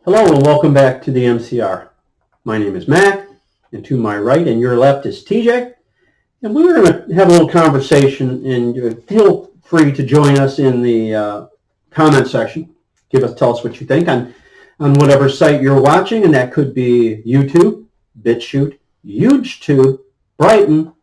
Hello and welcome back to the MCR. My name is Mac, and to my right and your left is TJ. And we were going to have a little conversation, and feel free to join us in the comment section. Tell us what you think on whatever site you're watching, and that could be YouTube, BitChute, HugeTube, Brighton,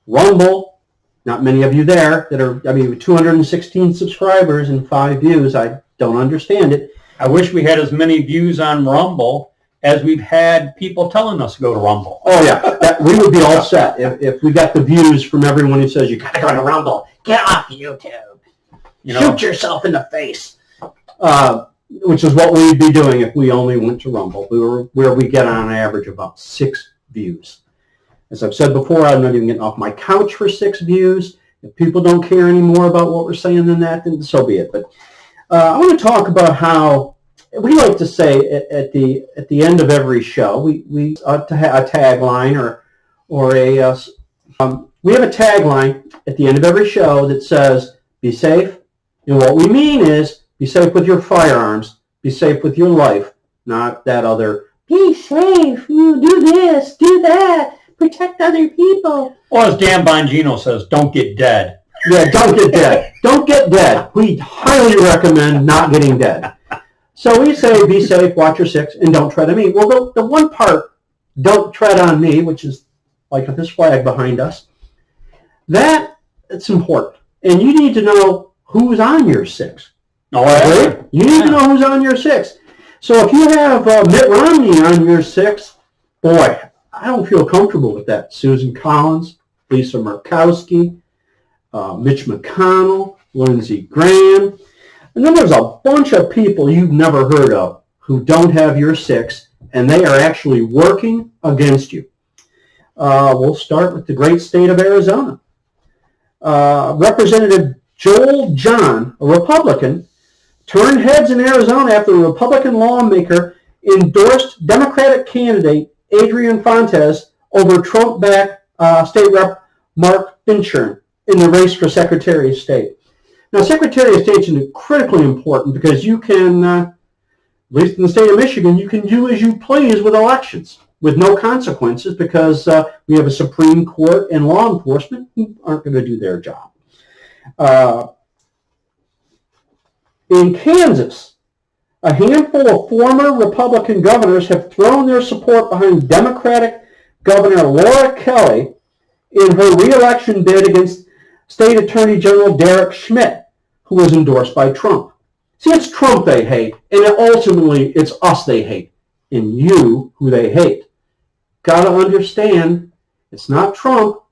Rumble. Not many of you there that are, with 216 subscribers and 5 views. I don't understand it. I wish we had as many views on Rumble as we've had people telling us to go to Rumble. Oh, yeah. We would be all set if we got the views from everyone who says, you got to go to Rumble. Get off YouTube. Shoot yourself in the face. Which is what we'd be doing if we only went to Rumble, where we get on average about 6 views. As I've said before, I'm not even getting off my couch for 6 views. If people don't care any more about what we're saying than that, then so be it. But I want to talk about how we like to say at the end of every show, we ought to have a tagline we have a tagline at the end of every show that says, be safe. And what we mean is, be safe with your firearms, be safe with your life, not that other, be safe, you do this, do that, protect other people. Or as Dan Bongino says, don't get dead. Yeah, don't get dead. Don't get dead. We highly recommend not getting dead. So we say, be safe, watch your 6, and don't tread on me. Well, the one part, don't tread on me, which is like this flag behind us, it's important. And you need to know who's on your 6. Oh, yeah. Right? You need to know who's on your 6. So if you have Mitt Romney on your 6, boy, I don't feel comfortable with that. Susan Collins, Lisa Murkowski, Mitch McConnell, Lindsey Graham. And then there's a bunch of people you've never heard of who don't have your 6, and they are actually working against you. We'll start with the great state of Arizona. Representative Joel John, a Republican, turned heads in Arizona after the Republican lawmaker endorsed Democratic candidate Adrian Fontes over Trump-backed State Rep Mark Binchern in the race for Secretary of State. Now, Secretary of State is critically important because you can, at least in the state of Michigan, you can do as you please with elections with no consequences because we have a Supreme Court and law enforcement who aren't going to do their job. In Kansas, a handful of former Republican governors have thrown their support behind Democratic Governor Laura Kelly in her re-election bid against State Attorney General Derek Schmidt, who was endorsed by Trump. See, it's Trump they hate, and ultimately it's us they hate, and you who they hate. Got to understand, it's not Trump,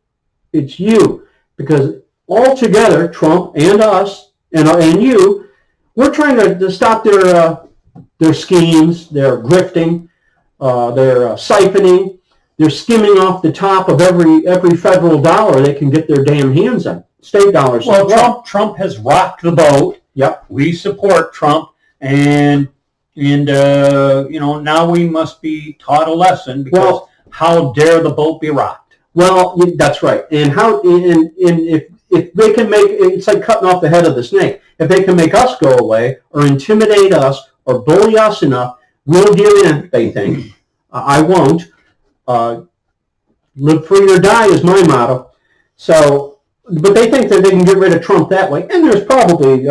it's you, because altogether, Trump and us and you, we're trying to stop their schemes, their grifting, their siphoning. They're skimming off the top of every federal dollar they can get their damn hands on. State dollars. Well, Trump has rocked the boat. Yep. We support Trump, and now we must be taught a lesson because how dare the boat be rocked? Well, that's right. And if they can make, it's like cutting off the head of the snake. If they can make us go away or intimidate us or bully us enough, we'll give in, they think. I won't. Live free or die is my motto. So, but they think that they can get rid of Trump that way, and it's probably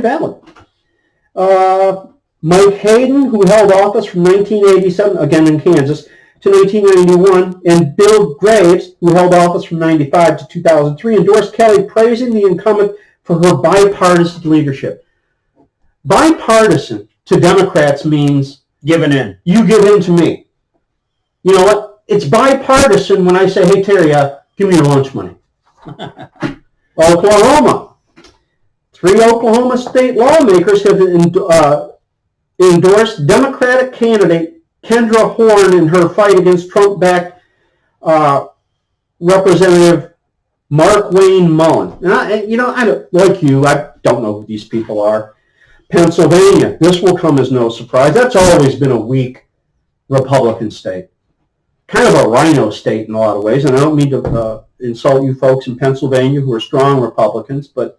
valid. Mike Hayden, who held office from 1987, again in Kansas, to 1991, and Bill Graves, who held office from 1995 to 2003, endorsed Kelly, praising the incumbent for her bipartisan leadership. Bipartisan to Democrats means giving in. You give in to me. You know what? It's bipartisan when I say, hey, Terry, give me your lunch money. Oklahoma. 3 Oklahoma state lawmakers have endorsed Democratic candidate Kendra Horn in her fight against Trump-backed Representative Mark Wayne Mullen. And I don't know who these people are. Pennsylvania, this will come as no surprise. That's always been a weak Republican state. Kind of a rhino state in a lot of ways, and I don't mean to insult you folks in Pennsylvania who are strong Republicans, but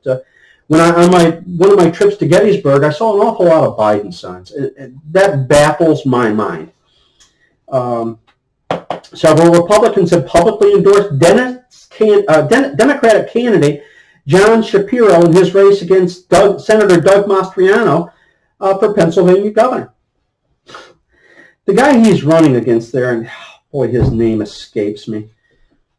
when on one of my trips to Gettysburg, I saw an awful lot of Biden signs. That baffles my mind. Several Republicans have publicly endorsed Democratic candidate John Shapiro in his race against Senator Doug Mastriano for Pennsylvania governor. The guy he's running against there, and boy, his name escapes me.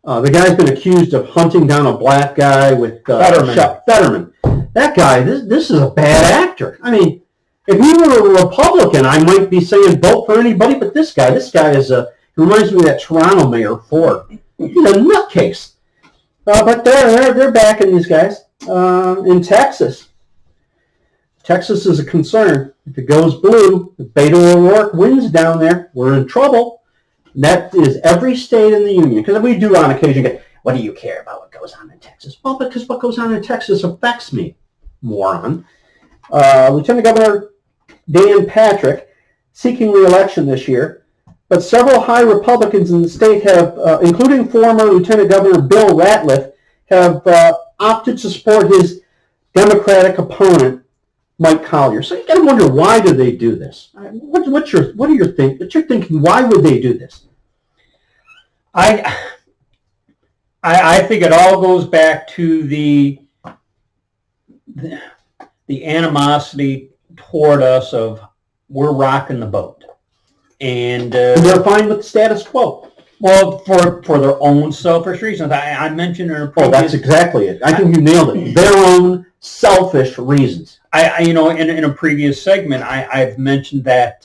The guy's been accused of hunting down a black guy with Fetterman. That guy, this is a bad actor. I mean, if he were a Republican, I might be saying vote for anybody, but this guy is he reminds me of that Toronto mayor Ford. He's a nutcase. But they're backing these guys in Texas. Texas is a concern. If it goes blue, if Beto O'Rourke wins down there, we're in trouble. That is every state in the union. Because we do on occasion get, what do you care about what goes on in Texas? Well, because what goes on in Texas affects me, moron. Lieutenant Governor Dan Patrick, seeking re-election this year, but several high Republicans in the state have, including former Lieutenant Governor Bill Ratliff, have opted to support his Democratic opponent, Mike Collier. So you got to wonder, why do they do this? What's your thinking? Why would they do this? I think it all goes back to the animosity toward us of we're rocking the boat, and they're fine with the status quo. Well, for their own selfish reasons. I mentioned in a previous... Oh, that's exactly it. I think you nailed it. Their own selfish reasons. In a previous segment, I've mentioned that,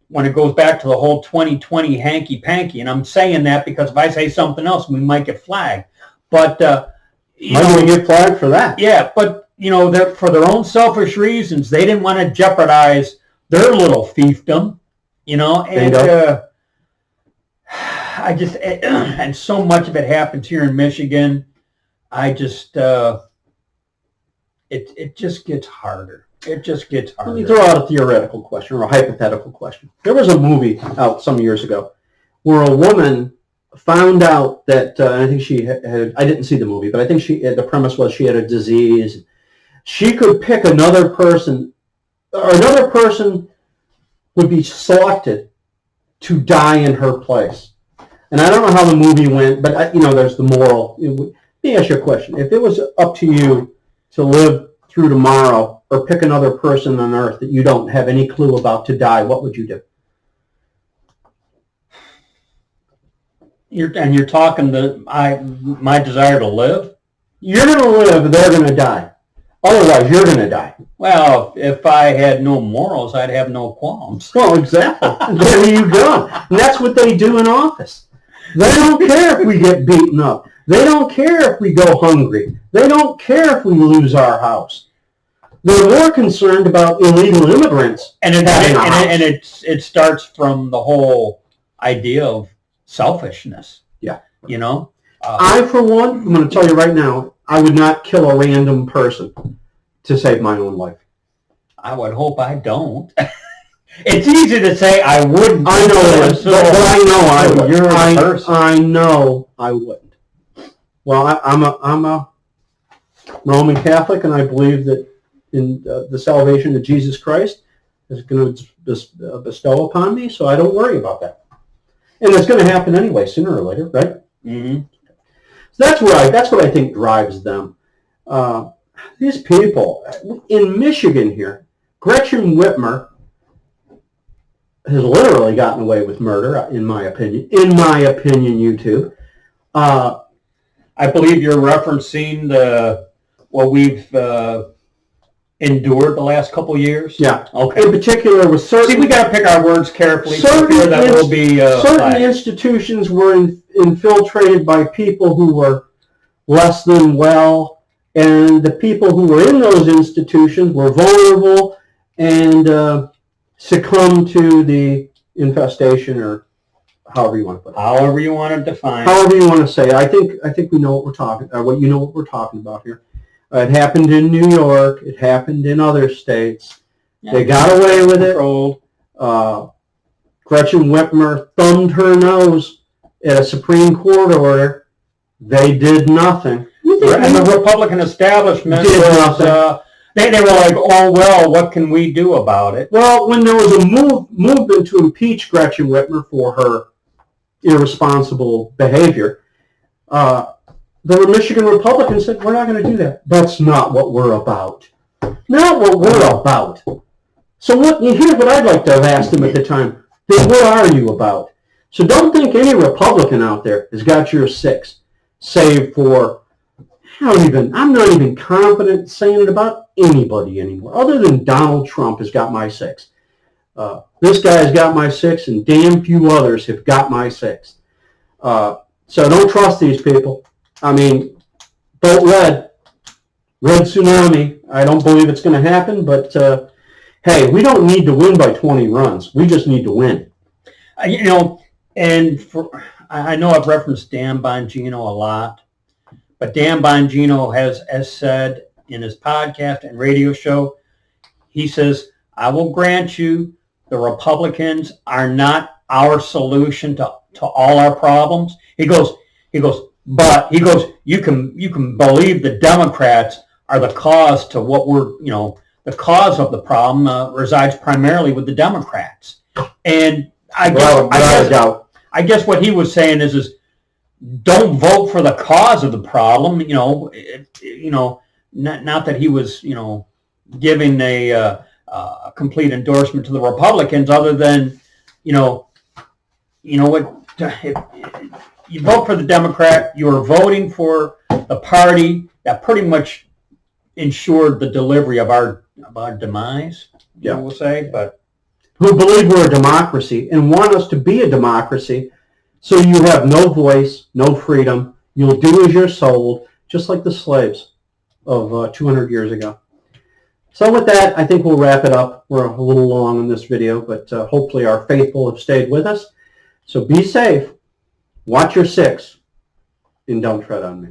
when it goes back to the whole 2020 hanky-panky, and I'm saying that because if I say something else, we might get flagged. But, might we get flagged for that? Yeah, but, for their own selfish reasons, they didn't want to jeopardize their little fiefdom, and... and so much of it happens here in Michigan. It just gets harder. It just gets harder. Let me throw out a theoretical question or a hypothetical question. There was a movie out some years ago where a woman found out that, I think she had, I didn't see the movie, but I think the premise was she had a disease. She could pick another person, or another person would be selected to die in her place. And I don't know how the movie went, but there's the moral. Let me ask you a question. If it was up to you to live through tomorrow or pick another person on earth that you don't have any clue about to die, what would you do? You're talking my desire to live? You're going to live, they're going to die. Otherwise, you're going to die. Well, if I had no morals, I'd have no qualms. Well, exactly. There you go. And that's what they do in office. They don't care if we get beaten up. They don't care if we go hungry. They don't care if we lose our house. They're more concerned about illegal immigrants. And it starts from the whole idea of selfishness. Yeah. I, for one, I'm going to tell you right now, I would not kill a random person to save my own life. I would hope I don't. It's easy to say I wouldn't. I know it is, but I know I would. You're a person. I know I wouldn't. Well, I'm a Roman Catholic, and I believe that in the salvation of Jesus Christ is going to bestow upon me, so I don't worry about that. And it's going to happen anyway, sooner or later, right? Mm-hmm. So that's what I think drives them. These people in Michigan here, Gretchen Whitmer has literally gotten away with murder, in my opinion. In my opinion, YouTube. I believe you're referencing what we've endured the last couple years. Yeah. Okay. In particular, with certain... See, we got to pick our words carefully. Certain institutions were infiltrated by people who were less than well, and the people who were in those institutions were vulnerable and succumbed to the infestation, or however you want to put it. However you want to define. However you want to say it. I think we know what we're talking. What we're talking about here. It happened in New York. It happened in other states. Yeah. They got away with it. Gretchen Whitmer thumbed her nose at a Supreme Court order. They did nothing. You And the Republican establishment Did was, nothing. they were like, oh, well, what can we do about it? Well, when there was a movement to impeach Gretchen Whitmer for her irresponsible behavior, the Michigan Republicans said, we're not going to do that. That's not what we're about. Not what we're about. So here's what I'd like to have asked them at the time. Then what are you about? So don't think any Republican out there has got your 6, save for, I'm not even confident saying it about anybody anymore, other than Donald Trump has got my 6. This guy's got my 6, and damn few others have got my 6. So don't trust these people. I mean, vote red tsunami. I don't believe it's going to happen, but hey, we don't need to win by 20 runs. We just need to win. And I know I've referenced Dan Bongino a lot, but Dan Bongino has said in his podcast and radio show, he says, I will grant you the Republicans are not our solution to all our problems. He goes, but you can believe the Democrats are the cause to what the cause of the problem resides primarily with the Democrats. And I guess what he was saying is don't vote for the cause of the problem. Not that he was giving a complete endorsement to the Republicans, other than what, if you vote for the Democrat, you are voting for the party that pretty much ensured the delivery of our demise. We'll say, but who believe we're a democracy and want us to be a democracy, so you have no voice, no freedom. You'll do as you're sold, just like the slaves of 200 years ago. So with that, I think we'll wrap it up. We're a little long in this video, but hopefully our faithful have stayed with us. So be safe, watch your 6, and don't tread on me.